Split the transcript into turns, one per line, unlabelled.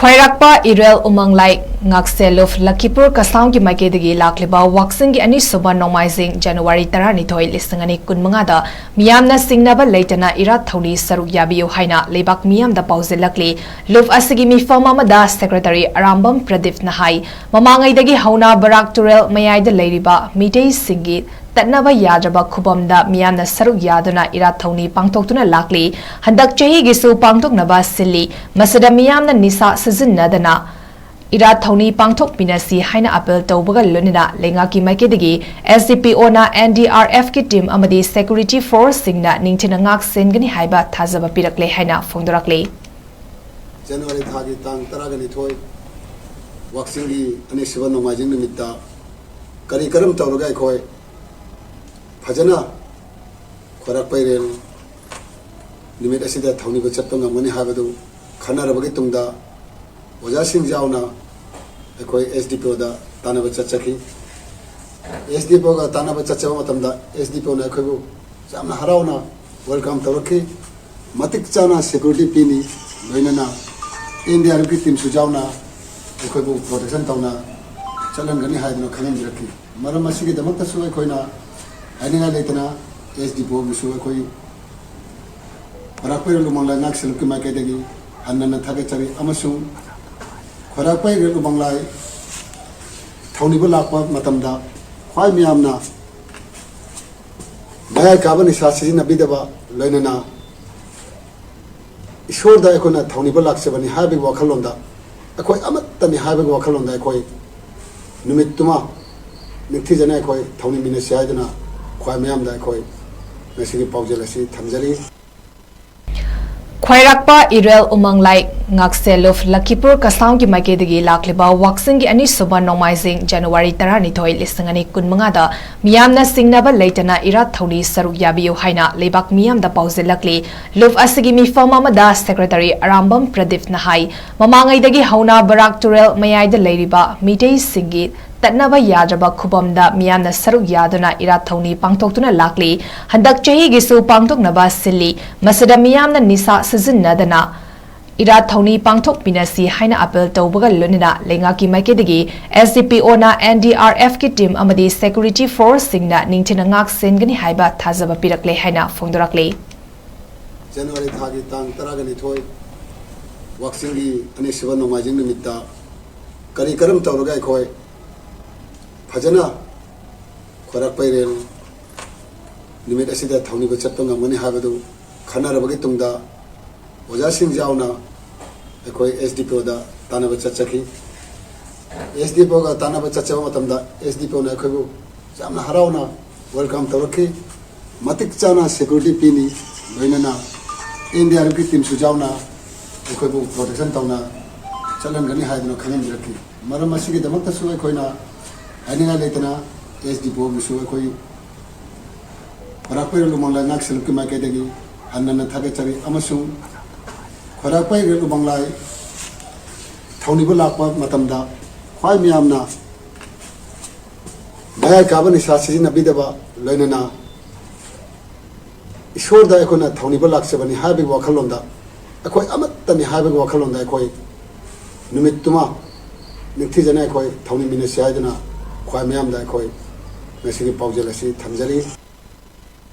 ख्वाइराकपा इरेल उमंगलाई ngakseluf lakipur kasang ki makedegi lakliba waksing gi ani suba nomaizing January 12 lisangani kunmanga da miyamna singnaba leitana ira thoni saruk yabiu haina lebak miyam da pauzelakli luf asigi mi fama da secretary arambam pradip nahai mamangai dagi hauna barak turel mayai da leiriba mitei singi tatnaba yajaba khubamda miyamna saruk yaduna ira thoni pangtoktuna lakli handak chahi gisu pangtoknaba silli masada miyamna nisa sizinnadana ira thoni pangthok pinasi haina apel tawbaga lonina lenga ki makedegi SDPO na NDRF ki team amadi security force singna ningthina ngak sengani haiba thazaba pirakle haina phongdorakle
January thagi tang taragani thoi waksingi ani siban nomajing nimitta kari karam tawraga khoi phajana khorak pairel nimit asida thoni ba chatpa ngamani habadu khanarabagi tungda Oja Singh jauna ekoi SDPO da tanaba chachaki SDPO ga tanaba chachawa matamda SDPO na ekoi bu jamna harauna welcome tawraki matik chana security pini loinana India ru ki team su jauna ekoi bu protection tawna chalan gani haidna khanan diraki maram asigi damakta su ekoi na aninga leitana SDPO bi su ekoi parakpere lu mangla ngak seluk ki makedegi annana thagachari amasung Khorakpai relu banglai thawniba lakpa matamda khwai miyamna baya kabani sasiji nabidaba loinana ishor da ekona thawniba laksebani habi wakhalonda ekoi amattani habi wakhalonda ekoi numittuma nikthi jana ekoi thawni mina siaidana khwai miyamda ekoi nasigi paujelasi thamjari
ख्वाइराकपा इरेल उमंगलाई ngakseluf lakipur kasang ki makedegi lakliba waksing gi ani suba nomaizing January 12 lisangani kunmanga da miyamna singnaba leitana ira thoni saruk yabiu haina lebak miyam da pauzelakli luf asigi mi fama da secretary arambam pradip nahai mamangai dagi hauna barak turel mayai da leiriba mitei singi tatnaba yajaba khubamda miyamna saruk yaduna ira thoni pangtoktuna lakli handak chahi gisu pangtoknaba silli masada miyamna nisa sizinnadana ira thoni pangthok pinasi haina apel tawbaga lonina lenga ki makedegi SDPO na NDRF ki team amadi security force singna ningthina ngak sengani haiba thazaba pirakle haina phongdorakle
January thagi tang taragani thoi waksingi ani siban nomajing nimitta kari karam tawraga khoi phajana khorak pairel nimit asida thawni ba chatpa ngamani habadu khanarabagi tungda Oja Singh jauna ekoi SDPO da tanaba chachaki SDPO ga tanaba chachawa matamda SDPO na ekoi bu jamna harauna welcome tawraki matik chana security pini loinana India ru ki team su jauna ekoi bu protection tawna chalan gani haidna khanan diraki maram asigi damakta su ekoi na aninga leitana SDPO bi su ekoi parakpere lu mangla ngak seluk ki makedegi annana thagachari amasung Khorakpai relu banglai thawniba lakpa matamda khwai miyamna baya kabani sasiji nabidaba loinana ishor da ekona thawniba laksebani habi wakhalonda ekoi amattani habi wakhalonda ekoi numittuma nikthi jana ekoi thawni mina siaidana khwai miyamda ekoi nasigi paujelasi thamjari